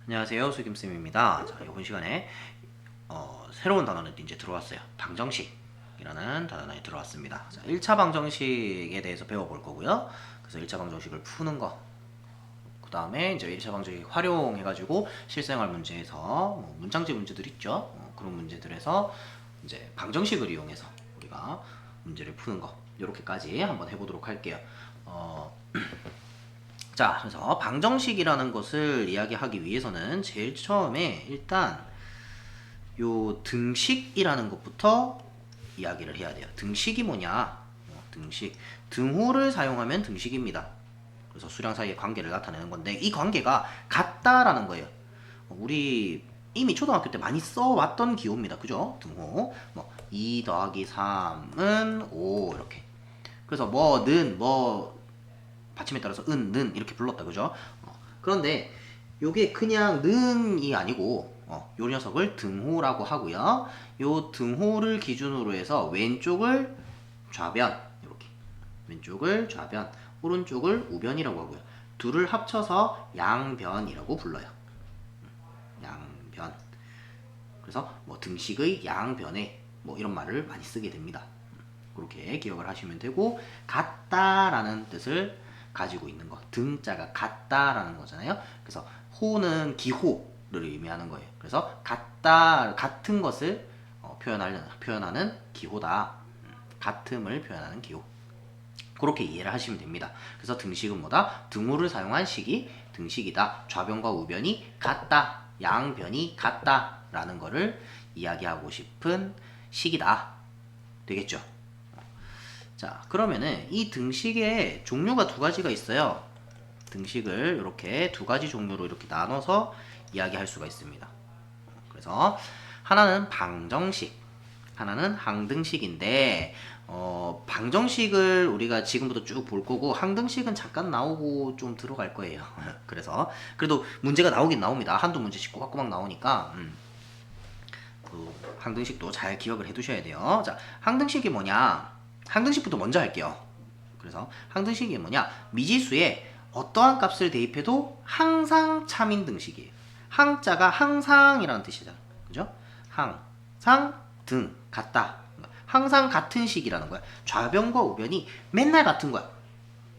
안녕하세요, 수김쌤입니다. 자, 이번 시간에 새로운 단어는 이제 들어왔어요. 방정식이라는 단어가 들어왔습니다. 자, 1차 방정식에 대해서 배워볼 거고요. 그래서 1차 방정식을 푸는 거, 그 다음에 이제 1차 방정식 활용해가지고 실생활 문제에서 문장지 문제들 있죠. 그런 문제들에서 이제 방정식을 이용해서 우리가 문제를 푸는 거, 이렇게까지 한번 해보도록 할게요. 자, 그래서 방정식이라는 것을 이야기하기 위해서는 제일 처음에 일단 요 등식이라는 것부터 이야기를 해야 돼요. 등식이 뭐냐? 등식. 등호를 사용하면 등식입니다. 그래서 수량 사이의 관계를 나타내는 건데 이 관계가 같다라는 거예요. 우리 이미 초등학교 때 많이 써왔던 기호입니다. 그죠? 등호. 2 더하기 3은 5 이렇게. 그래서 뭐는 받침에 따라서 은, 는 이렇게 불렀다. 그죠? 그런데 요게 그냥 는이 아니고 요 녀석을 등호라고 하고요. 요 등호를 기준으로 해서 왼쪽을 좌변 이렇게 왼쪽을 좌변 오른쪽을 우변이라고 하고요. 둘을 합쳐서 양변이라고 불러요. 양변. 그래서 등식의 양변에 이런 말을 많이 쓰게 됩니다. 그렇게 기억을 하시면 되고 같다라는 뜻을 가지고 있는 거. 등자가 같다라는 거잖아요. 그래서 호는 기호를 의미하는 거예요. 그래서 같다, 같은 것을 표현하는 기호다. 같음을 표현하는 기호. 그렇게 이해를 하시면 됩니다. 그래서 등식은 뭐다? 등호를 사용한 식이 등식이다. 좌변과 우변이 같다. 양변이 같다. 라는 거를 이야기하고 싶은 식이다. 되겠죠? 자, 그러면은 이 등식의 종류가 두 가지가 있어요. 등식을 이렇게 두 가지 종류로 이렇게 나눠서 이야기할 수가 있습니다. 그래서 하나는 방정식, 하나는 항등식인데 방정식을 우리가 지금부터 쭉 볼 거고 항등식은 잠깐 나오고 좀 들어갈 거예요. 그래서 그래도 문제가 나오긴 나옵니다. 한두 문제씩 꼬박꼬박 나오니까 그 항등식도 잘 기억을 해두셔야 돼요. 자, 항등식이 뭐냐? 항등식부터 먼저 할게요. 그래서 항등식이 뭐냐? 미지수에 어떠한 값을 대입해도 항상 참인 등식이에요. 항자가 항상이라는 뜻이잖아. 그죠? 항상 등 같다. 항상 같은 식이라는 거야. 좌변과 우변이 맨날 같은 거야.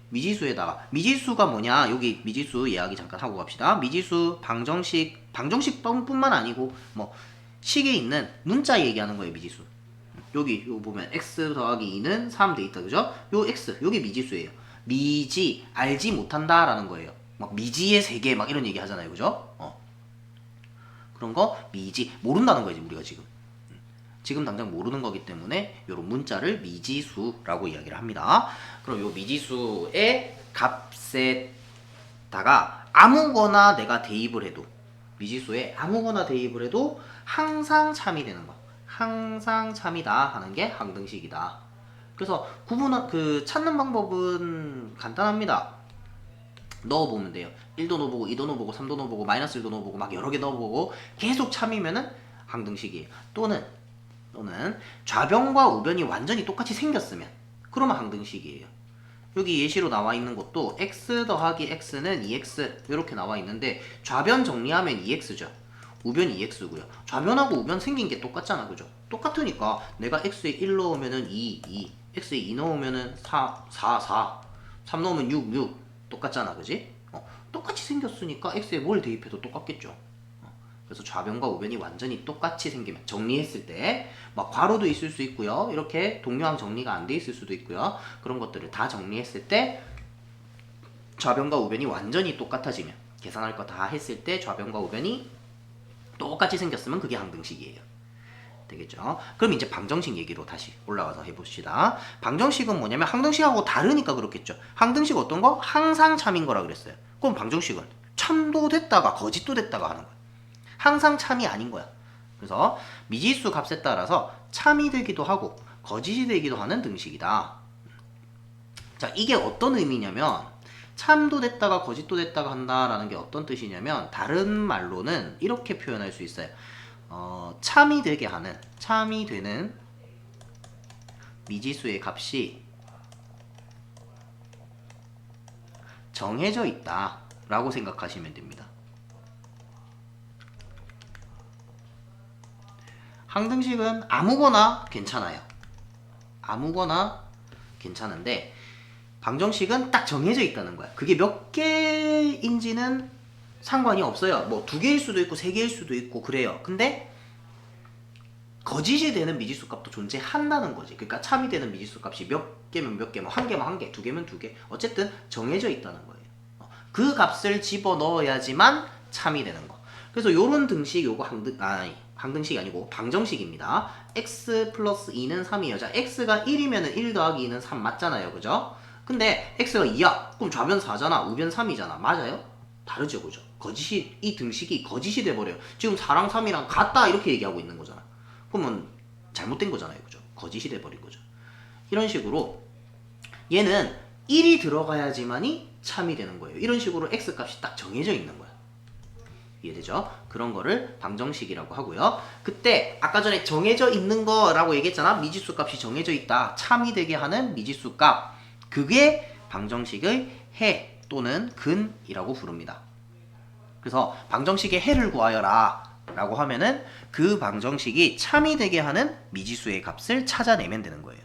미지수에다가 미지수가 뭐냐? 여기 미지수 이야기 잠깐 하고 갑시다. 미지수 방정식뿐만 아니고 식에 있는 문자 얘기하는 거예요. 미지수. 여기 요 보면 x 더하기 2는 3 돼 있다. 그죠? 요 x 여기 미지수예요. 미지 알지 못한다라는 거예요. 막 미지의 세계 막 이런 얘기 하잖아요. 그죠? 그런 거 미지 모른다는 거지 우리가 지금 당장 모르는 거기 때문에 요런 문자를 미지수라고 이야기를 합니다. 그럼 요 미지수의 값에다가 아무거나 내가 대입을 해도 미지수에 아무거나 대입을 해도 항상 참이 되는 거. 항상 참이다 하는 게 항등식이다. 그래서 찾는 방법은 간단합니다. 넣어보면 돼요. 1도 넣어보고 2도 넣어보고 3도 넣어보고 마이너스 1도 넣어보고 막 여러 개 넣어보고 계속 참이면은 항등식이에요. 또는 좌변과 우변이 완전히 똑같이 생겼으면 그러면 항등식이에요. 여기 예시로 나와 있는 것도 x 더하기 x는 2x 이렇게 나와 있는데 좌변 정리하면 2x죠. 우변 2x고요. 좌변하고 우변 생긴 게 똑같잖아. 그죠? 똑같으니까 내가 x에 1 넣으면은 2, x에 2 넣으면은 4, 3 넣으면 6 똑같잖아. 그지? 똑같이 생겼으니까 x에 뭘 대입해도 똑같겠죠. 그래서 좌변과 우변이 완전히 똑같이 생기면 정리했을 때 막 괄호도 있을 수 있고요. 이렇게 동료항 정리가 안 돼 있을 수도 있고요. 그런 것들을 다 정리했을 때 좌변과 우변이 완전히 똑같아지면 계산할 거 다 했을 때 좌변과 우변이 똑같이 생겼으면 그게 항등식이에요. 되겠죠? 그럼 이제 방정식 얘기로 다시 올라가서 해봅시다. 방정식은 뭐냐면 항등식하고 다르니까 그렇겠죠. 항등식 어떤 거? 항상 참인 거라 그랬어요. 그럼 방정식은 참도 됐다가 거짓도 됐다가 하는 거야. 항상 참이 아닌 거야. 그래서 미지수 값에 따라서 참이 되기도 하고 거짓이 되기도 하는 등식이다. 자, 이게 어떤 의미냐면 참도 됐다가 거짓도 됐다가 한다라는 게 어떤 뜻이냐면 다른 말로는 이렇게 표현할 수 있어요. 참이 되는 미지수의 값이 정해져 있다 라고 생각하시면 됩니다. 항등식은 아무거나 괜찮아요. 아무거나 괜찮은데 방정식은 딱 정해져 있다는 거야. 그게 몇 개인지는 상관이 없어요. 뭐 2개일 수도 있고 3개일 수도 있고 그래요. 근데 거짓이 되는 미지수 값도 존재한다는 거지. 그러니까 참이 되는 미지수 값이 몇 개면 몇 개, 뭐 1개면 1개, 2개면 2개. 어쨌든 정해져 있다는 거예요. 그 값을 집어 넣어야지만 참이 되는 거. 그래서 요런 등식 요거 항등식이 아니고 방정식입니다. x 플러스 2는 3이에요. 자, x가 1이면 1 더하기 2는 3 맞잖아요. 그죠? 근데 x가 2야. 그럼 좌변 4잖아. 우변 3이잖아. 맞아요? 다르죠. 그죠? 거짓이, 이 등식이 거짓이 돼버려요. 지금 4랑 3이랑 같다 이렇게 얘기하고 있는 거잖아. 그러면 잘못된 거잖아요. 그죠? 거짓이 돼버린 거죠. 이런 식으로 얘는 1이 들어가야지만이 참이 되는 거예요. 이런 식으로 x 값이 딱 정해져 있는 거야. 이해되죠? 그런 거를 방정식이라고 하고요. 그때 아까 전에 정해져 있는 거라고 얘기했잖아. 미지수 값이 정해져 있다. 참이 되게 하는 미지수 값. 그게 방정식의 해 또는 근이라고 부릅니다. 그래서 방정식의 해를 구하여라 라고 하면은 그 방정식이 참이 되게 하는 미지수의 값을 찾아내면 되는 거예요.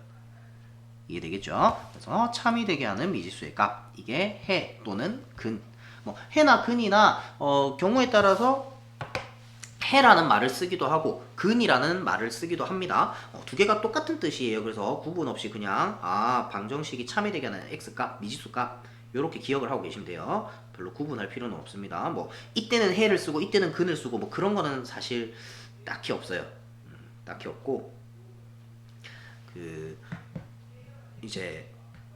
이해되겠죠? 그래서 참이 되게 하는 미지수의 값, 이게 해 또는 근. 뭐 해나 근이나 경우에 따라서 해라는 말을 쓰기도 하고 근이라는 말을 쓰기도 합니다. 두 개가 똑같은 뜻이에요. 그래서 구분 없이 그냥 방정식이 참이 되게 하는 x값, 미지수값 이렇게 기억을 하고 계시면 돼요. 별로 구분할 필요는 없습니다. 뭐 이때는 해를 쓰고 이때는 근을 쓰고 뭐 그런 거는 사실 딱히 없어요. 딱히 없고 이제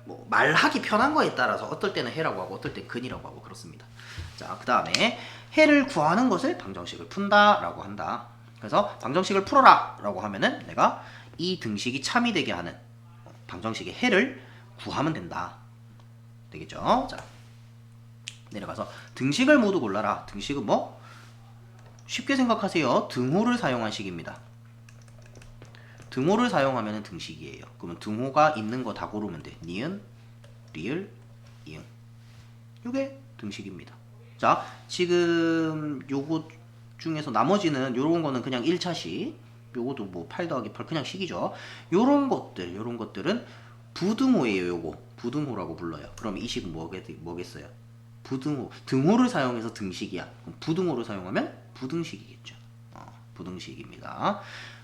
뭐 말하기 편한 거에 따라서 어떨 때는 해라고 하고 어떨 때 근이라고 하고 그렇습니다. 자, 그 다음에 해를 구하는 것을 방정식을 푼다 라고 한다. 그래서 방정식을 풀어라 라고 하면은 내가 이 등식이 참이 되게 하는 방정식의 해를 구하면 된다. 되겠죠? 자, 내려가서 등식을 모두 골라라. 등식은 뭐? 쉽게 생각하세요. 등호를 사용한 식입니다. 등호를 사용하면 등식이에요. 그러면 등호가 있는 거 다 고르면 돼. 니은, 리을, 이응. 이게 등식입니다. 자, 지금 요거 중에서 나머지는 요런 거는 그냥 1차식. 요것도 뭐 8 더하기 8 그냥 식이죠. 요런 것들은 부등호예요. 요거 부등호라고 불러요. 그럼 이 식은 뭐겠어요? 부등호. 등호를 사용해서 등식이야. 그럼 부등호를 사용하면 부등식이겠죠. 부등식입니다.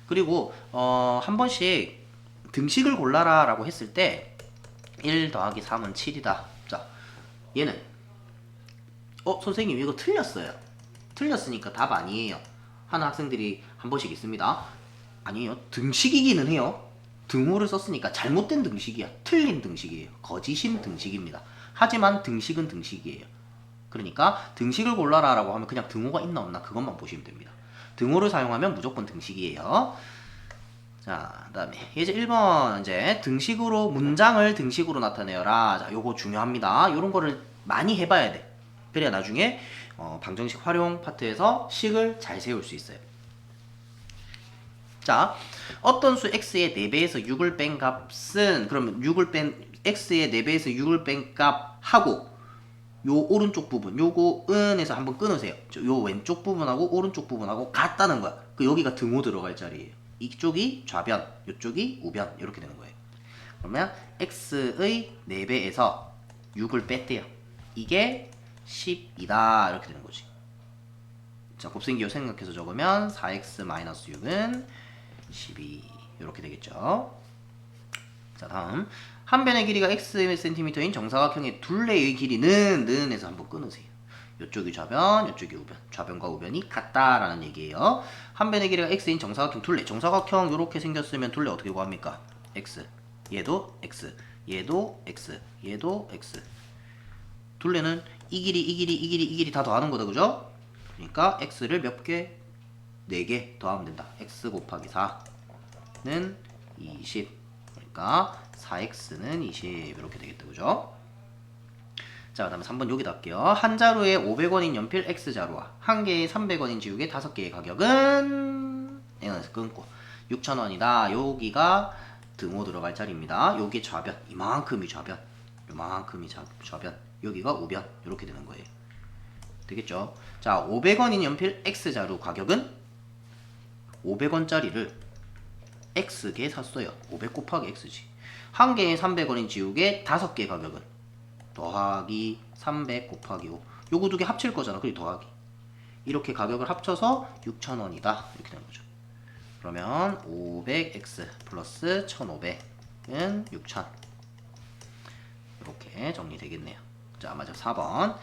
그리고 한 번씩 등식을 골라라 라고 했을 때 1 더하기 3은 7이다. 자, 얘는 선생님 이거 틀렸어요. 틀렸으니까 답 아니에요. 하는 학생들이 한 번씩 있습니다. 아니에요. 등식이기는 해요. 등호를 썼으니까 잘못된 등식이야. 틀린 등식이에요. 거짓인 등식입니다. 하지만 등식은 등식이에요. 그러니까 등식을 골라라 라고 하면 그냥 등호가 있나 없나 그것만 보시면 됩니다. 등호를 사용하면 무조건 등식이에요. 자, 그 다음에 이제 1번 이제 등식으로 문장을 등식으로 나타내어라. 자, 요거 중요합니다. 요런 거를 많이 해봐야 돼. 그래야 나중에 방정식 활용 파트에서 식을 잘 세울 수 있어요. 자, 어떤 수 x의 4배에서 6을 뺀 값은 그러면 x의 4배에서 6을 뺀 값하고 요 오른쪽 부분 요거 은에서 한번 끊으세요. 요 왼쪽 부분하고 오른쪽 부분하고 같다는 거야. 여기가 등호 들어갈 자리예요. 이쪽이 좌변, 이쪽이 우변 이렇게 되는 거예요. 그러면 x의 4배에서 6을 뺐대요. 이게 10이다 이렇게 되는 거지. 자, 곱셈기호 생각해서 적으면 4x-6은 12 이렇게 되겠죠. 자, 다음 한 변의 길이가 xcm인 정사각형의 둘레의 길이는 는에서 한번 끊으세요. 이쪽이 좌변, 이쪽이 우변. 좌변과 우변이 같다라는 얘기예요. 한 변의 길이가 x인 정사각형 둘레. 정사각형 이렇게 생겼으면 둘레 어떻게 구합니까? x. 얘도 x. 얘도 x. 얘도 x. 둘레는 이 길이, 이 길이, 이 길이, 이 길이 다 더하는 거다. 그죠? 그러니까 x를 몇 개? 4개 더하면 된다. x 곱하기 4는 20. 그러니까 4x는 20 이렇게 되겠다. 그죠? 자, 그 다음에 3번 여기다 할게요. 한 자루에 500원인 연필 X자루와 한 개에 300원인 지우개 5개의 가격은 N에서 끊고 6,000원이다. 여기가 등호 들어갈 자리입니다. 여기 좌변, 이만큼이 좌변, 요만큼이 좌변, 여기가 우변 이렇게 되는 거예요. 되겠죠? 자, 500원인 연필 X자루 가격은 500원짜리를 X개 샀어요. 500 곱하기 X지. 한 개에 300원인 지우개 5개 가격은 더하기 300 곱하기 5. 요거 두 개 합칠 거잖아. 그리고 더하기. 이렇게 가격을 합쳐서 6,000원이다. 이렇게 되는 거죠. 그러면 500X 플러스 1,500은 6,000. 이렇게 정리되겠네요. 자, 맞아. 4번.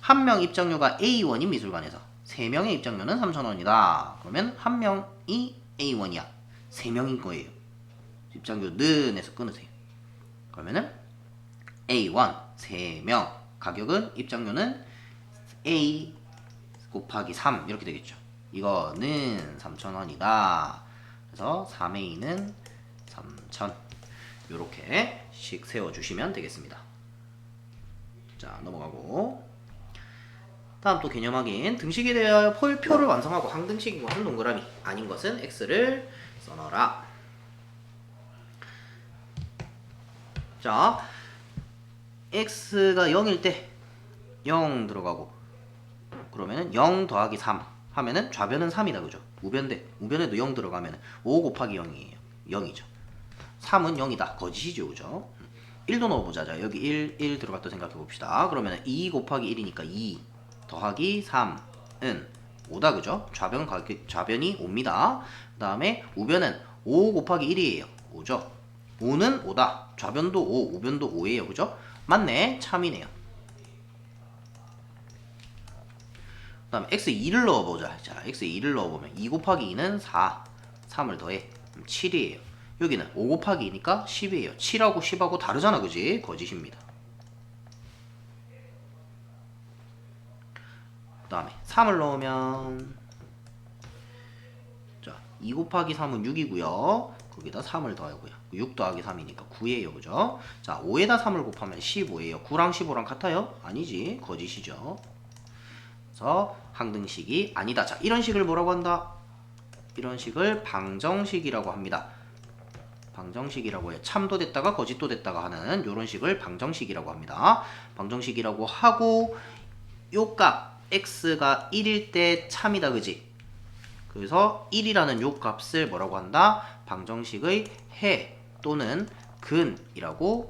한 명 입장료가 A1인 미술관에서 3명의 입장료는 3,000원이다. 그러면 한 명이 A1이야. 3명인 거예요. 입장료는 에서 끊으세요. 그러면은 A1 3명 가격은 입장료는 A 곱하기 3 이렇게 되겠죠. 이거는 3,000원이다. 그래서 3A는 3,000 이렇게 식 세워주시면 되겠습니다. 자, 넘어가고 다음 또 개념 확인. 등식에 대하여 표를 완성하고 항등식인 것은 동그라미, 아닌 것은 X를 써넣어라. 자, X가 0일 때 0 들어가고 그러면은 0 더하기 3 하면은 좌변은 3이다. 그죠? 우변에도 0 들어가면 5 곱하기 0이에요. 0이죠. 3은 0이다. 거짓이죠. 그죠? 1도 넣어보자. 자, 여기 1 들어갔다 생각해 봅시다. 그러면 2 곱하기 1이니까 2 더하기 3은 5다. 그죠? 좌변이 5입니다. 그 다음에 우변은 5 곱하기 1이에요. 5죠? 5는 5다. 좌변도 5, 우변도 5예요. 그죠? 맞네. 참이네요. 그 다음에 x2를 넣어보자. 자, x2를 넣어보면 2 곱하기 2는 4, 3을 더해 7이에요. 여기는 5 곱하기 2니까 10이에요. 7하고 10하고 다르잖아. 그지? 거짓입니다. 그 다음에 3을 넣으면 자, 2 곱하기 3은 6이고요. 거기다 3을 더하고요. 6 더하기 3이니까 9예요. 그죠? 자, 5에다 3을 곱하면 15예요. 9랑 15랑 같아요? 아니지. 거짓이죠. 그래서 항등식이 아니다. 자, 이런 식을 뭐라고 한다? 이런 식을 방정식이라고 합니다. 방정식이라고 해요. 참도 됐다가 거짓도 됐다가 하는 이런 식을 방정식이라고 합니다. 방정식이라고 하고 요 값 x가 1일 때 참이다. 그지? 그래서 1이라는 요 값을 뭐라고 한다? 방정식의 해 또는 근이라고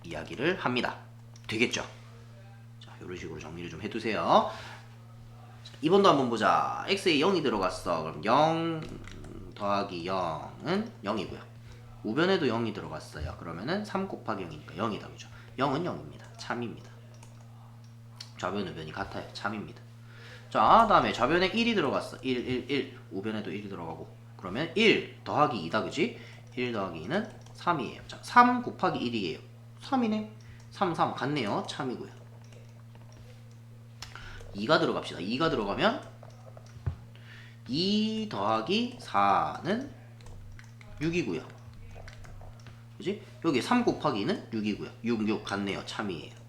이야기를 합니다. 되겠죠? 자, 이런 식으로 정리를 좀 해두세요. 자, 2번도 한번 보자. x에 0이 들어갔어. 그럼 0 더하기 0은 0이고요. 우변에도 0이 들어갔어요. 그러면은 3 곱하기 0이니까 0이다. 그죠? 0은 0입니다. 참입니다. 좌변, 우변이 같아요. 참입니다. 자, 다음에 좌변에 1이 들어갔어. 1. 우변에도 1이 들어가고. 그러면 1 더하기 2다. 그지? 1 더하기 2는 3이에요. 자, 3 곱하기 1이에요. 3이네. 3 같네요. 참이고요. 2가 들어갑시다. 2가 들어가면 2 더하기 4는 6이고요. 그지? 여기 3 곱하기 2는 6이고요. 6 같네요. 참이에요.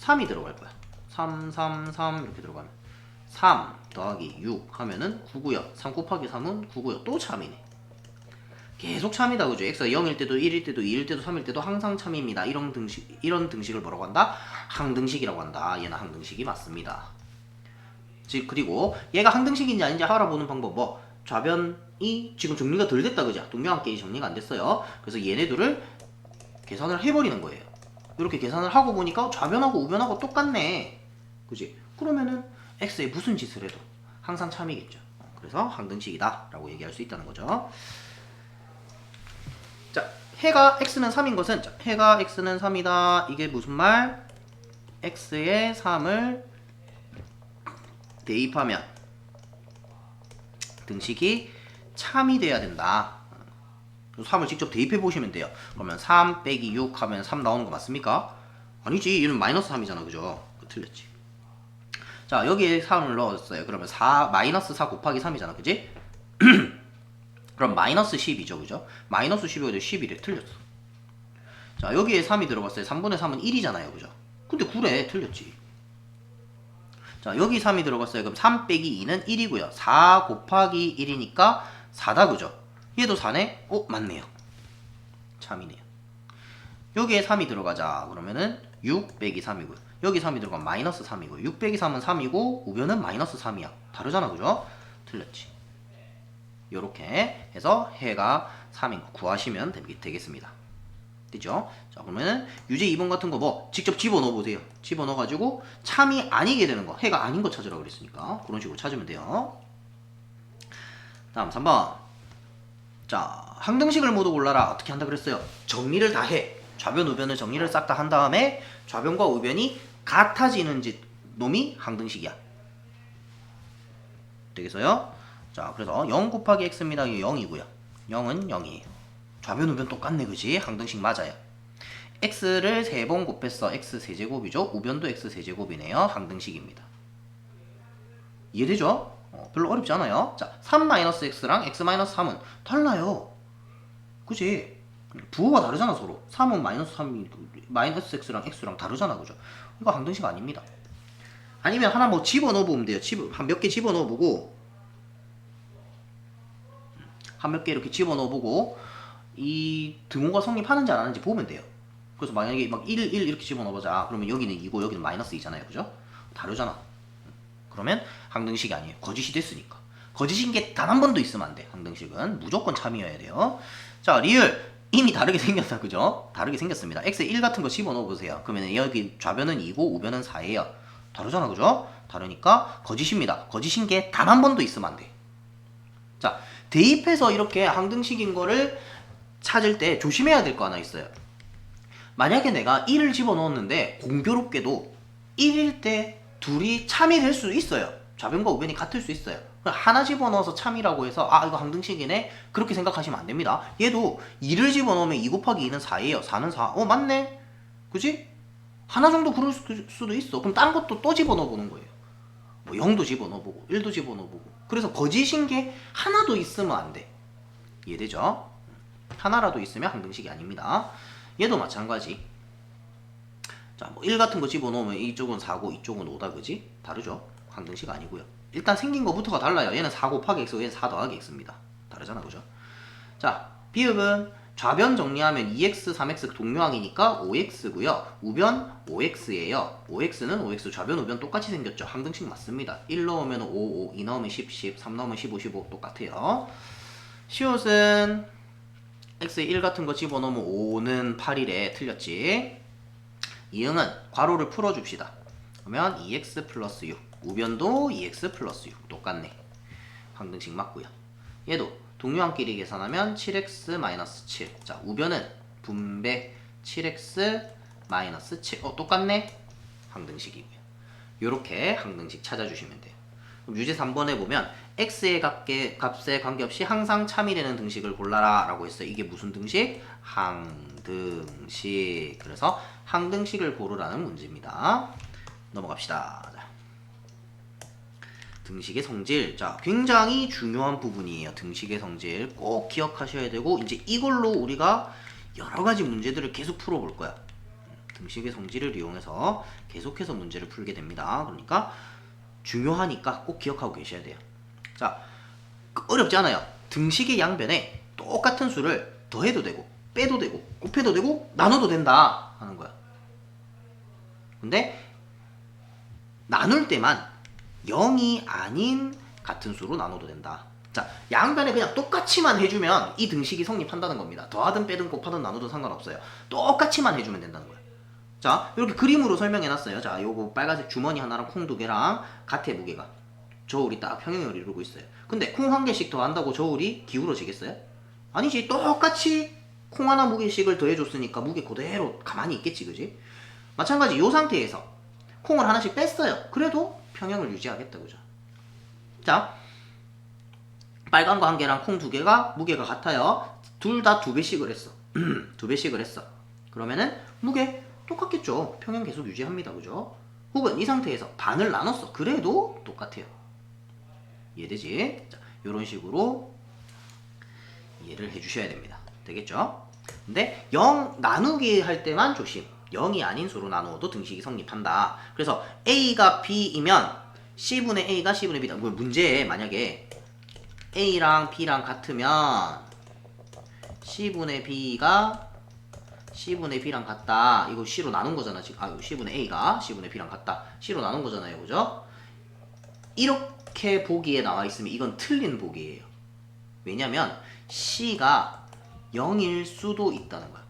3이 들어갈 거야. 3 이렇게 들어가면 3 더하기 6 하면은 9고요. 3 곱하기 3은 9고요. 또 참이네. 계속 참이다. 그죠? x가 0일 때도 1일 때도 2일 때도 3일 때도 항상 참입니다. 이런 등식을 뭐라고 한다? 항등식이라고 한다. 얘는 항등식이 맞습니다. 그리고 얘가 항등식인지 아닌지 알아보는 방법 뭐 좌변이 지금 정리가 덜 됐다. 그죠? 동명한 게 정리가 안 됐어요. 그래서 얘네들을 계산을 해버리는 거예요. 이렇게 계산을 하고 보니까 좌변하고 우변하고 똑같네. 그지? 그러면은 x에 무슨 짓을 해도 항상 참이겠죠. 그래서 항등식이다 라고 얘기할 수 있다는 거죠. 자, 해가 x는 3인 것은 자, 해가 x는 3이다. 이게 무슨 말? x에 3을 대입하면 등식이 참이 돼야 된다. 3을 직접 대입해 보시면 돼요. 그러면 3 빼기 6 하면 3 나오는 거 맞습니까? 아니지. 얘는 마이너스 3이잖아. 그죠? 틀렸지. 자, 여기에 3을 넣었어요. 그러면 마이너스 4 곱하기 3이잖아. 그지? 그럼 마이너스 10이죠. 그죠? 마이너스 10이어도 11에 틀렸어. 자, 여기에 3이 들어갔어요. 3분의 3은 1이잖아요. 그죠? 근데 9래. 틀렸지. 자, 여기 3이 들어갔어요. 그럼 3 빼기 2는 1이고요. 4 곱하기 1이니까 4다. 그죠? 얘도 4네? 맞네요. 참이네요. 여기에 3이 들어가자. 그러면은 6 빼기 3이고요. 여기 3이 들어가면 마이너스 3이고요. 6 빼기 3은 3이고 우변은 마이너스 3이야. 다르잖아. 그죠? 틀렸지. 요렇게 해서 해가 3인 거 구하시면 되겠습니다. 됐죠? 자, 그러면은 유제 2번 같은 거 뭐 직접 집어넣어 보세요. 집어넣어 가지고 참이 아니게 되는 거, 해가 아닌 거 찾으라고 그랬으니까 그런 식으로 찾으면 돼요. 다음 3번. 자, 항등식을 모두 골라라. 어떻게 한다 그랬어요? 정리를 다 해. 좌변 우변을 정리를 싹 다 한 다음에 좌변과 우변이 같아지는 놈이 항등식이야. 되겠어요? 자, 그래서 0 곱하기 x입니다. 이게 0이고요. 0은 0이에요. 좌변 우변 똑같네, 그지? 항등식 맞아요. x를 3번 곱했어. x 세제곱이죠. 우변도 x 세제곱이네요. 항등식입니다. 이해되죠? 별로 어렵지 않아요. 자, 3-x랑 x-3은 달라요. 그지? 부호가 다르잖아, 서로. 3은 -3이, -x랑 x랑 다르잖아, 그죠? 이거 항등식 아닙니다. 아니면 하나 뭐 집어넣어 보면 돼요. 한 몇 개 집어넣어 보고, 한 몇 개 이렇게 집어넣어 보고, 이 등호가 성립하는지 안 하는지 보면 돼요. 그래서 만약에 막 1, 1 이렇게 집어넣어 보자. 그러면 여기는 2고 여기는 -2잖아요, 그죠? 다르잖아. 그러면 항등식이 아니에요. 거짓이 됐으니까. 거짓인 게 단 한 번도 있으면 안 돼. 항등식은 무조건 참이어야 돼요. 자, 리을 이미 다르게 생겼다, 그죠? 다르게 생겼습니다. x1 같은 거 집어넣어 보세요. 그러면 여기 좌변은 2고 우변은 4예요. 다르잖아, 그죠? 다르니까 거짓입니다. 거짓인 게 단 한 번도 있으면 안 돼. 자, 대입해서 이렇게 항등식인 거를 찾을 때 조심해야 될 거 하나 있어요. 만약에 내가 1을 집어넣었는데 공교롭게도 1일 때 둘이 참이 될 수 있어요. 좌변과 우변이 같을 수 있어요. 하나 집어넣어서 참이라고 해서 이거 항등식이네 그렇게 생각하시면 안 됩니다. 얘도 2를 집어넣으면 2 곱하기 2는 4예요. 4는 4. 맞네. 그지? 하나 정도 그럴 수도 있어. 그럼 딴 것도 또 집어넣어 보는 거예요. 뭐 0도 집어넣어 보고 1도 집어넣어 보고. 그래서 거짓인 게 하나도 있으면 안 돼. 이해되죠? 하나라도 있으면 항등식이 아닙니다. 얘도 마찬가지. 자, 뭐 1 같은 거 집어넣으면 이쪽은 4고 이쪽은 5다, 그지? 다르죠? 항등식 아니고요. 일단 생긴 거부터가 달라요. 얘는 4 곱하기 x고 얘는 4 더하기 x입니다. 다르잖아, 그죠? 자, 비읍은 좌변 정리하면 2x, 3x 동료항이니까 5x고요. 우변 5x예요. 5x는 5x 좌변 우변 똑같이 생겼죠. 항등식 맞습니다. 1 넣으면 5, 2 넣으면 10, 10, 3 넣으면 15, 15 똑같아요. 시옷은 x 1 같은 거 집어넣으면 5는 8이래. 틀렸지? 이응은 괄호를 풀어줍시다. 그러면 2x 플러스 6. 우변도 2x 플러스 6. 똑같네. 항등식 맞고요. 얘도 동료항끼리 계산하면 7x 마이너스 7. 자, 우변은 분배 7x 마이너스 7. 똑같네. 항등식이고요. 요렇게 항등식 찾아주시면 돼요. 그럼 유제 3번에 보면 x의 값에 관계없이 항상 참이 되는 등식을 골라라 라고 했어요. 이게 무슨 등식? 항등식. 그래서 항등식을 고르라는 문제입니다. 넘어갑시다. 자, 등식의 성질. 자, 굉장히 중요한 부분이에요. 등식의 성질 꼭 기억하셔야 되고, 이제 이걸로 우리가 여러가지 문제들을 계속 풀어볼 거야. 등식의 성질을 이용해서 계속해서 문제를 풀게 됩니다. 그러니까 중요하니까 꼭 기억하고 계셔야 돼요. 자, 어렵지 않아요. 등식의 양변에 똑같은 수를 더해도 되고 빼도 되고 곱해도 되고 나눠도 된다 하는 거야. 근데 나눌 때만 0이 아닌 같은 수로 나눠도 된다. 자, 양변에 그냥 똑같이만 해주면 이 등식이 성립한다는 겁니다. 더하든 빼든 곱하든 나누든 상관없어요. 똑같이만 해주면 된다는 거예요. 자, 이렇게 그림으로 설명해놨어요. 자, 요거 빨간색 주머니 하나랑 콩 2개랑 같아 무게가. 저울이 딱 평행을 이루고 있어요. 근데 콩 1개씩 더한다고 저울이 기울어지겠어요? 아니지. 똑같이 콩 하나 무게씩을 더해줬으니까 무게 그대로 가만히 있겠지, 그지? 마찬가지 요 상태에서 콩을 하나씩 뺐어요. 그래도 평형을 유지하겠다, 그죠? 자, 빨간 거 1개랑 콩 2개가 무게가 같아요. 둘 다 2배씩을 했어. 2배씩을 했어. 그러면은 무게 똑같겠죠. 평형 계속 유지합니다, 그죠? 혹은 이 상태에서 반을 나눴어. 그래도 똑같아요. 이해되지? 자, 요런 식으로 이해를 해주셔야 됩니다. 되겠죠? 근데 0 나누기 할 때만 조심. 0이 아닌 수로 나누어도 등식이 성립한다. 그래서 A가 B이면 C분의 A가 C분의 B다. 문제에 만약에 A랑 B랑 같으면 C분의 B가 C분의 B랑 같다. 이거 C로 나눈 거잖아. 지금 C분의 A가 C분의 B랑 같다. C로 나눈 거잖아요. 그죠? 이렇게 보기에 나와 있으면 이건 틀린 보기예요. 왜냐면 C가 0일 수도 있다는 거야.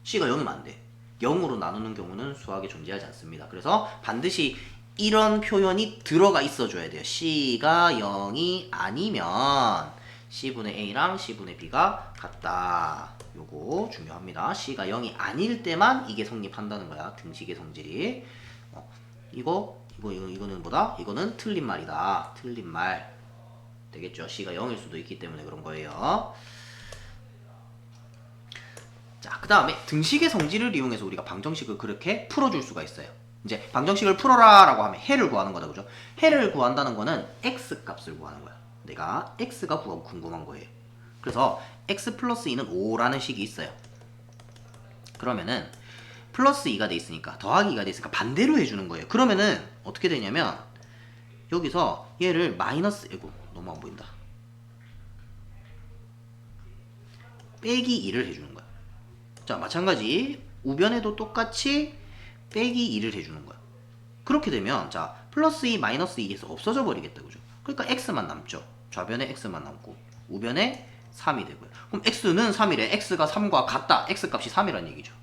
C가 0이면 안 돼. 0으로 나누는 경우는 수학에 존재하지 않습니다. 그래서 반드시 이런 표현이 들어가 있어줘야 돼요. C가 0이 아니면 C분의 A랑 C분의 B가 같다. 요거 중요합니다. C가 0이 아닐 때만 이게 성립한다는 거야. 등식의 성질이. 이거는 뭐다? 이거는 틀린 말이다. 틀린 말. 되겠죠? C가 0일 수도 있기 때문에 그런 거예요. 자, 그 다음에 등식의 성질을 이용해서 우리가 방정식을 그렇게 풀어줄 수가 있어요. 이제 방정식을 풀어라 라고 하면 해를 구하는 거다, 그죠? 해를 구한다는 거는 x 값을 구하는 거야. 내가 x가 궁금한 거예요. 그래서 x 플러스 2는 5라는 식이 있어요. 그러면은 플러스 2가 돼 있으니까 더하기 2가 돼 있으니까 반대로 해주는 거예요. 그러면은 어떻게 되냐면 여기서 얘를 마이너스, 이거 너무 안 보인다. 빼기 2를 해주는 거야. 자, 마찬가지 우변에도 똑같이 빼기 2를 해주는 거야. 그렇게 되면 자 플러스 2 마이너스 2에서 없어져 버리겠다, 그죠? 그러니까 x만 남죠. 좌변에 x만 남고 우변에 3이 되고요. 그럼 x는 3이래. x가 3과 같다. x값이 3이란 얘기죠.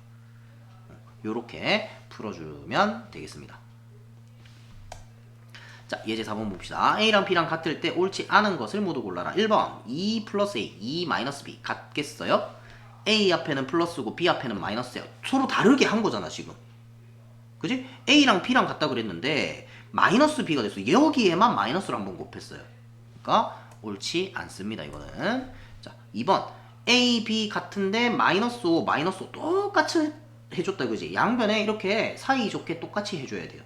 요렇게 풀어주면 되겠습니다. 자, 예제 4번 봅시다. A랑 B랑 같을 때 옳지 않은 것을 모두 골라라. 1번 2 플러스 A, 2 마이너스 B 같겠어요? A 앞에는 플러스고 B 앞에는 마이너스예요. 서로 다르게 한 거잖아 지금. 그지? A랑 B랑 같다 그랬는데 마이너스 B가 됐어. 여기에만 마이너스를 한번 곱했어요. 그러니까 옳지 않습니다. 이거는. 자, 2번 A, B 같은데 마이너스 5, 마이너스 5 똑같이 해줬다, 그지? 양변에 이렇게 사이좋게 똑같이 해줘야 돼요.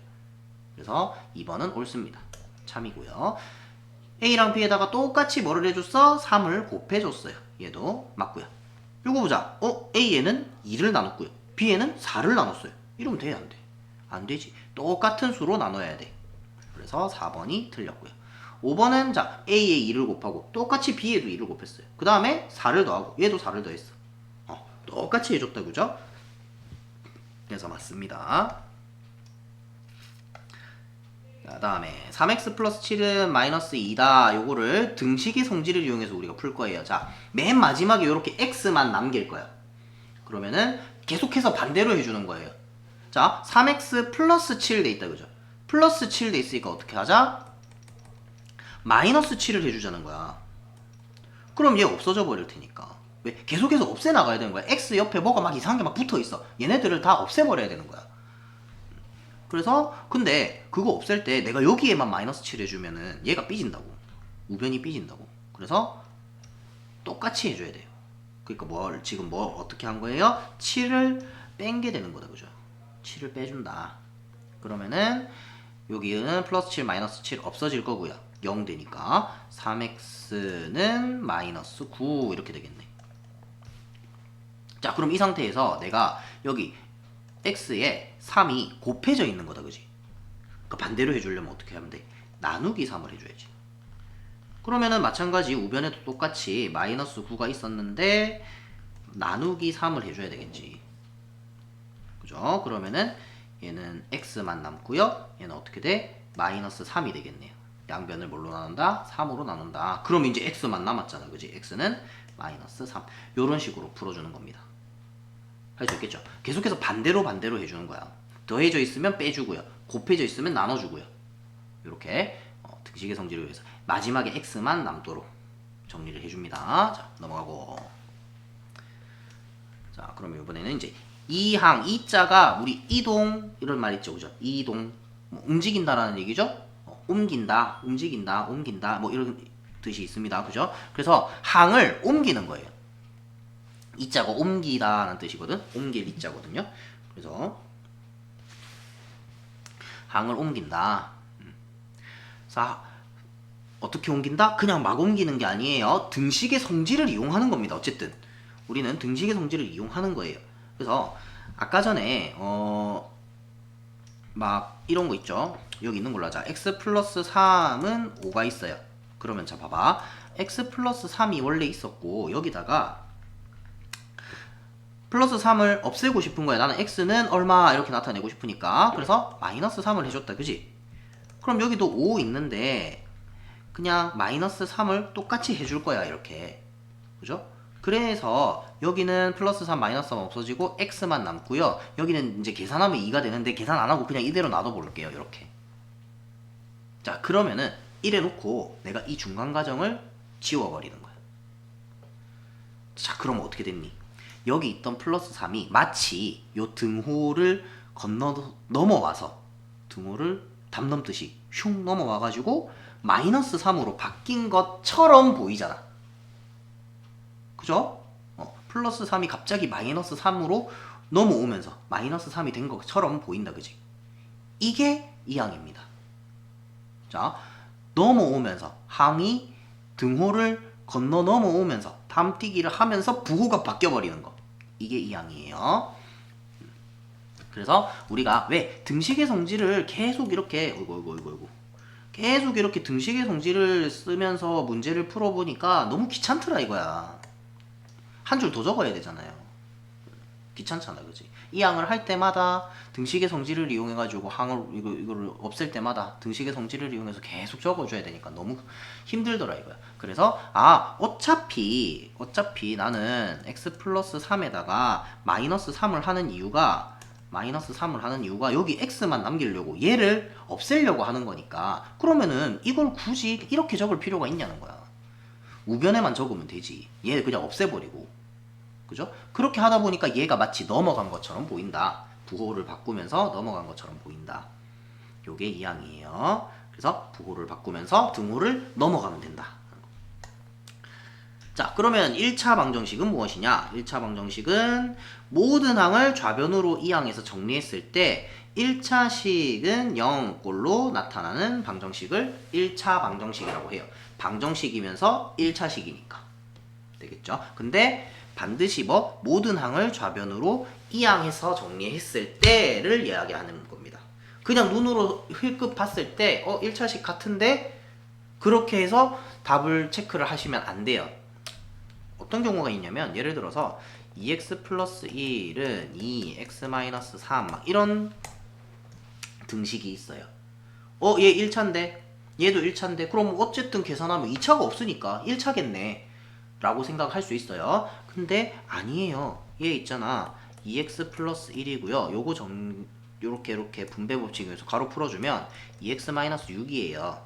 그래서 2번은 옳습니다. 참이고요. A랑 B에다가 똑같이 뭐를 해줬어? 3을 곱해줬어요. 얘도 맞고요. 요거 보자. A에는 2를 나눴고요. B에는 4를 나눴어요. 이러면 돼, 안 돼? 안 되지. 똑같은 수로 나눠야 돼. 그래서 4번이 틀렸고요. 5번은 자 A에 2를 곱하고 똑같이 B에도 2를 곱했어요. 그 다음에 4를 더하고 얘도 4를 더했어. 똑같이 해줬다, 그죠? 그래서 맞습니다. 그 다음에 3x 플러스 7은 마이너스 2다. 요거를 등식의 성질을 이용해서 우리가 풀 거예요. 자, 맨 마지막에 이렇게 x만 남길 거야. 그러면은 계속해서 반대로 해주는 거예요. 자, 3x 플러스 7 돼 있다, 그죠? 플러스 7 돼 있으니까 어떻게 하자? 마이너스 7을 해주자는 거야. 그럼 얘 없어져 버릴 테니까. 왜? 계속해서 없애 나가야 되는 거야. x 옆에 뭐가 막 이상한 게 막 붙어 있어. 얘네들을 다 없애버려야 되는 거야. 그래서 근데 그거 없앨 때 내가 여기에만 마이너스 7 해주면은 얘가 삐진다고. 우변이 삐진다고. 그래서 똑같이 해줘야 돼요. 그러니까 지금 어떻게 한 거예요? 7을 뺀 게 되는 거다, 그죠? 7을 빼준다. 그러면은 여기는 플러스 7 마이너스 7 없어질 거고요. 0 되니까 3x는 마이너스 9 이렇게 되겠네. 자, 그럼 이 상태에서 내가 여기 x에 3이 곱해져 있는 거다, 그지? 그러니까 반대로 해주려면 어떻게 하면 돼? 나누기 3을 해줘야지. 그러면은 마찬가지 우변에도 똑같이 마이너스 9가 있었는데 나누기 3을 해줘야 되겠지. 그죠? 그러면은 얘는 x만 남고요. 얘는 어떻게 돼? 마이너스 3이 되겠네요. 양변을 뭘로 나눈다? 3으로 나눈다. 그럼 이제 x만 남았잖아, 그지? x는 마이너스 3. 요런 식으로 풀어주는 겁니다. 할 수 있겠죠? 계속해서 반대로 해주는 거야. 더해져 있으면 빼주고요. 곱해져 있으면 나눠주고요. 이렇게 등식의 성질을 위해서 마지막에 x만 남도록 정리를 해줍니다. 자, 넘어가고. 자, 그러면 이번에는 이제 이항, 이자가 우리 이동 이런 말 있죠, 그죠? 이동, 움직인다라는 얘기죠? 옮긴다, 움직인다, 옮긴다, 뭐 이런 뜻이 있습니다, 그죠? 그래서 항을 옮기는 거예요. 이자가 옮기다라는 뜻이거든. 옮길 이자거든요. 그래서 항을 옮긴다. 자, 어떻게 옮긴다? 그냥 막 옮기는 게 아니에요. 등식의 성질을 이용하는 겁니다. 어쨌든 우리는 등식의 성질을 이용하는 거예요. 그래서 아까 전에 막 이런 거 있죠. 여기 있는 걸로 하자. x 플러스 3은 5가 있어요. 그러면 자 봐봐. x 플러스 3이 원래 있었고 여기다가 플러스 3을 없애고 싶은 거야. 나는 x는 얼마 이렇게 나타내고 싶으니까. 그래서 마이너스 3을 해줬다, 그지? 그럼 여기도 5 있는데 그냥 마이너스 3을 똑같이 해줄 거야 이렇게. 그죠? 그래서 여기는 플러스 3 마이너스 3 없어지고 x만 남고요. 여기는 이제 계산하면 2가 되는데 계산 안 하고 그냥 이대로 놔둬 볼게요. 이렇게. 자, 그러면은 이래 놓고 내가 이 중간 과정을 지워버리는 거야. 자, 그럼 어떻게 됐니? 여기 있던 플러스 3이 마치 요 등호를 넘어와서 등호를 담 넘듯이 흉 넘어와가지고 마이너스 3으로 바뀐 것처럼 보이잖아. 그죠? 플러스 3이 갑자기 마이너스 3으로 넘어오면서 마이너스 3이 된 것처럼 보인다. 그지? 이게 이 항입니다. 자, 넘어오면서 항이 등호를 건너 넘어오면서 담뛰기를 하면서 부호가 바뀌어버리는 거. 이게 이 항이에요. 그래서 우리가 왜 등식의 성질을 계속 이렇게 계속 이렇게 등식의 성질을 쓰면서 문제를 풀어보니까 너무 귀찮더라 이거야. 한 줄 더 적어야 되잖아요. 귀찮잖아, 그지? 이 항을 할 때마다 등식의 성질을 이용해가지고 항을 이거를 없앨 때마다 등식의 성질을 이용해서 계속 적어줘야 되니까 너무 힘들더라 이거야. 그래서 어차피 나는 x 플러스 3에다가 마이너스 3을 하는 이유가 여기 x만 남기려고 얘를 없애려고 하는 거니까 그러면은 이걸 굳이 이렇게 적을 필요가 있냐는 거야. 우변에만 적으면 되지. 얘 그냥 없애버리고. 그죠? 그렇게 하다 보니까 얘가 마치 넘어간 것처럼 보인다. 부호를 바꾸면서 넘어간 것처럼 보인다. 요게 이 항이에요. 그래서 부호를 바꾸면서 등호를 넘어가면 된다. 자, 그러면 1차 방정식은 무엇이냐? 1차 방정식은 모든 항을 좌변으로 이 항에서 정리했을 때 1차식은 0꼴로 나타나는 방정식을 1차 방정식이라고 해요. 방정식이면서 1차식이니까. 되겠죠? 근데 반드시 모든 항을 좌변으로 이 항에서 정리했을 때를 이야기하는 겁니다. 그냥 눈으로 힐끗 봤을 때 1차식 같은데 그렇게 해서 답을 체크를 하시면 안 돼요. 어떤 경우가 있냐면 예를 들어서 2x 플러스 1은 2x 마이너스 3 막 이런 등식이 있어요. 얘 1차인데 얘도 1차인데 그럼 어쨌든 계산하면 2차가 없으니까 1차겠네 라고 생각할 수 있어요. 근데 아니에요. 얘 있잖아. 2x 플러스 1이고요. 요거 요렇게 분배 법칙에서 가로 풀어주면 2x 마이너스 6이에요.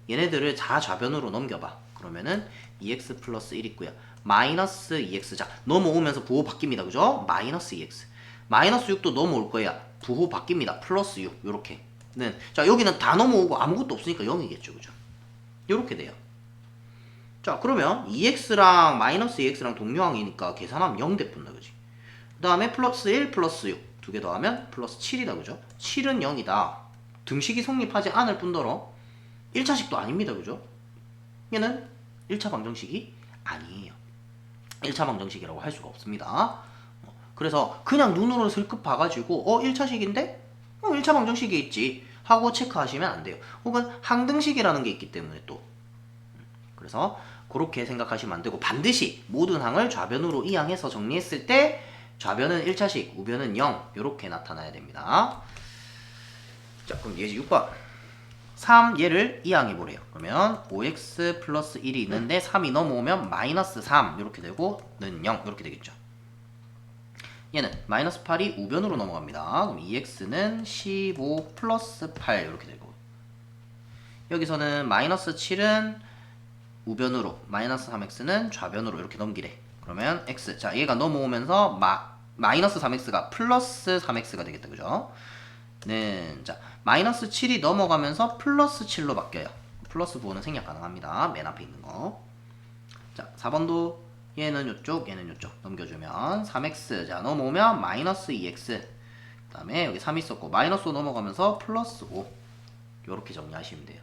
얘네들을 다 좌변으로 넘겨봐. 그러면은 2x 플러스 1 있고요. 마이너스 2x. 자, 넘어오면서 부호 바뀝니다. 그죠? 마이너스 2x. 마이너스 6도 넘어올 거야. 부호 바뀝니다. 플러스 6. 요렇게는. 자, 여기는 다 넘어오고 아무것도 없으니까 0이겠죠. 그죠? 요렇게 돼요. 자, 그러면 2x랑 마이너스 2x랑 동료항이니까 계산하면 0 대뿐다. 그지? 그 다음에 플러스 1 플러스 6. 두 개 더하면 플러스 7이다. 그죠? 7은 0이다. 등식이 성립하지 않을 뿐더러 1차식도 아닙니다. 그죠? 얘는 1차 방정식이 아니에요. 1차 방정식이라고 할 수가 없습니다. 그래서 그냥 눈으로 슬쩍 봐가지고 1차식인데 1차 방정식이 있지 하고 체크하시면 안 돼요. 혹은 항등식이라는 게 있기 때문에 또 그래서 그렇게 생각하시면 안 되고 반드시 모든 항을 좌변으로 이 항에서 정리했을 때 좌변은 1차식, 우변은 0 이렇게 나타나야 됩니다. 자, 그럼 예제 6번 3 얘를 이항해 보래요. 그러면 5x 플러스 1이 있는데 3이 넘어오면 마이너스 3 이렇게 되고 는 0 이렇게 되겠죠. 얘는 마이너스 8이 우변으로 넘어갑니다. 그럼 2x는 15 플러스 8 이렇게 되고 여기서는 마이너스 7은 우변으로 마이너스 3x는 좌변으로 이렇게 넘기래. 그러면 x 자 얘가 넘어오면서 마이너스 3x가 플러스 3x가 되겠다. 그죠? 자 마이너스 7이 넘어가면서 플러스 7로 바뀌어요. 플러스 부호는 생략 가능합니다. 맨 앞에 있는 거. 자 4번도 얘는 요쪽 얘는 요쪽 넘겨주면 3x 자 넘어오면 마이너스 2x 그 다음에 여기 3 있었고 마이너스 5 넘어가면서 플러스 5 요렇게 정리하시면 돼요.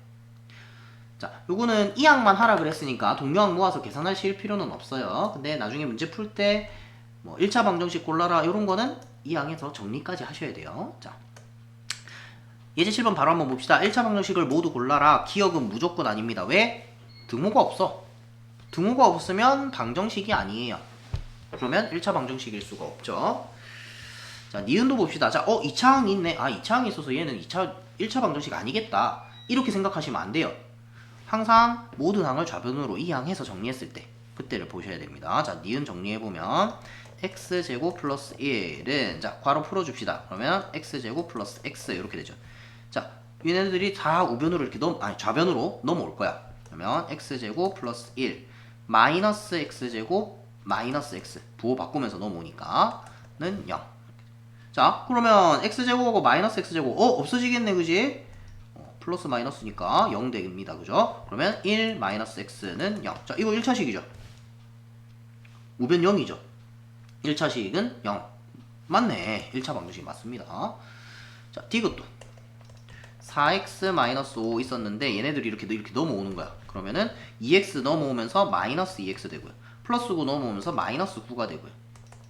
자 요거는 이 항만 하라 그랬으니까 동료항 모아서 계산하실 필요는 없어요. 근데 나중에 문제 풀 때 뭐 1차 방정식 골라라 요런 거는 이 항에서 정리까지 하셔야 돼요. 자 예제 7번 바로 한번 봅시다. 1차 방정식을 모두 골라라. 기억은 무조건 아닙니다. 왜? 등호가 없어. 등호가 없으면 방정식이 아니에요. 그러면 1차 방정식일 수가 없죠. 자, 니은도 봅시다. 자, 2차 항이 있네. 2차 항이 있어서 얘는 1차 방정식 아니겠다. 이렇게 생각하시면 안 돼요. 항상 모든 항을 좌변으로 이항해서 정리했을 때 그때를 보셔야 됩니다. 자, 니은 정리해보면 x제곱 플러스 1은 자 괄호 풀어줍시다. 그러면 x제곱 플러스 x 이렇게 되죠. 자, 얘네들이 다 우변으로 이렇게 좌변으로 넘어올 거야. 그러면 x제곱 플러스 1 마이너스 x제곱 마이너스 x 부호 바꾸면서 넘어오니까 는 0. 자, 그러면 x제곱하고 마이너스 x제곱 없어지겠네, 그지? 플러스 마이너스니까 0 됩니다. 그죠? 그러면 1 마이너스 x는 0. 자, 이거 1차식이죠. 우변 0이죠. 1차식은 0. 맞네. 1차 방정식 맞습니다. 자, 디귿도 4x-5 있었는데 얘네들이 이렇게 넘어오는 거야. 그러면은 2x 넘어오면서 마이너스 2x 되고요. 플러스 9 넘어오면서 마이너스 9가 되고요.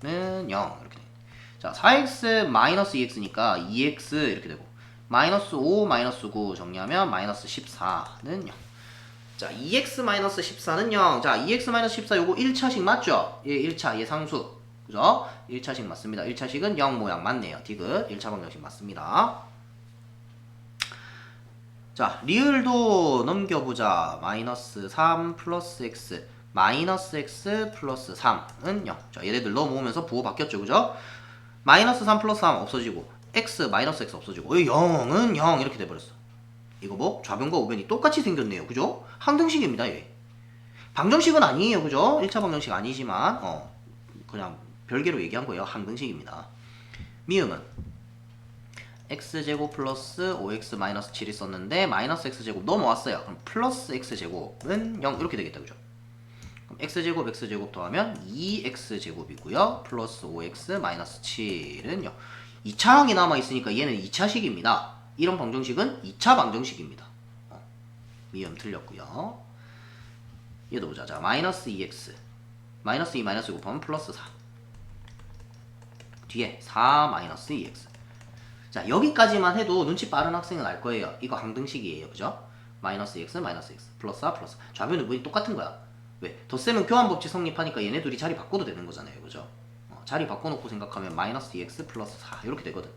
는 0 이렇게 돼. 자, 4x 마이너스 2x니까 2x 이렇게 되고 마이너스 5 마이너스 9 정리하면 마이너스 14는 0. 자, 2x 마이너스 14는 0. 자, 2x 마이너스 14 요거 1차식 맞죠? 예, 1차 예상수. 그죠? 1차식 맞습니다. 1차식은 0 모양 맞네요. 디귿 1차 방정식 맞습니다. 자, 리을도 넘겨보자. 마이너스 3 플러스 x 마이너스 x 플러스 3은 0. 자, 얘네들 넘어오면서 부호 바뀌었죠. 그죠? 마이너스 3 플러스 3 없어지고 x 마이너스 x 없어지고 0은 0 이렇게 돼버렸어. 이거 뭐 좌변과 우변이 똑같이 생겼네요. 그죠? 항등식입니다. 얘. 방정식은 아니에요. 그죠? 1차 방정식 아니지만 그냥 별개로 얘기한 거예요. 항등식입니다. 미음은 x제곱 플러스 5x 마이너스 7이 썼는데 마이너스 x제곱 넘어왔어요. 그럼 플러스 x제곱은 0 이렇게 되겠다. 그죠? 그럼 x제곱 x제곱 더하면 2x제곱이고요. 플러스 5x 마이너스 7은 0. 2차항이 남아있으니까 얘는 2차식입니다. 이런 방정식은 2차 방정식입니다. 미음 틀렸고요. 얘도 보자. 자, 마이너스 2x 마이너스 2 마이너스 곱하면 플러스 4 뒤에 4 마이너스 2x. 자, 여기까지만 해도 눈치 빠른 학생은 알 거예요. 이거 항등식이에요. 그죠? 마이너스 x 마이너스 x 플러스 4 플러스 좌변 우변이 똑같은 거야. 왜? 덧셈은 교환법칙 성립하니까 얘네 둘이 자리 바꿔도 되는 거잖아요. 그죠? 자리 바꿔놓고 생각하면 마이너스 2x 플러스 4 이렇게 되거든.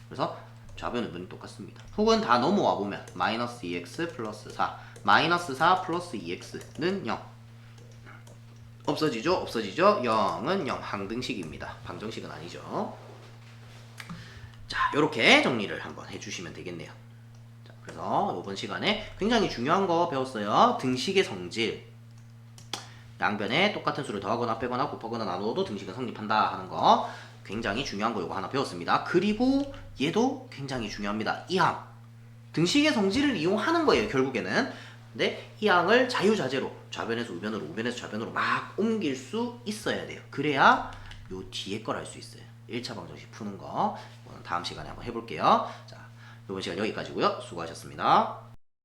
그래서 좌변 우변이 똑같습니다. 혹은 다 넘어와 보면 마이너스 2x 플러스 4 마이너스 4 플러스 2x는 0 없어지죠? 없어지죠? 0은 0 항등식입니다. 방정식은 아니죠. 자, 요렇게 정리를 한번 해주시면 되겠네요. 자, 그래서 이번 시간에 굉장히 중요한 거 배웠어요. 등식의 성질. 양변에 똑같은 수를 더하거나 빼거나 곱하거나 나누어도 등식은 성립한다 하는 거 굉장히 중요한 거 요거 하나 배웠습니다. 그리고 얘도 굉장히 중요합니다. 이항. 등식의 성질을 이용하는 거예요. 결국에는. 근데 이 항을 자유자재로 좌변에서 우변으로 우변에서 좌변으로 막 옮길 수 있어야 돼요. 그래야 요 뒤에 걸 알 수 있어요. 1차 방정식 푸는 거 다음 시간에 한번 해볼게요. 자, 이번 시간 여기까지고요. 수고하셨습니다.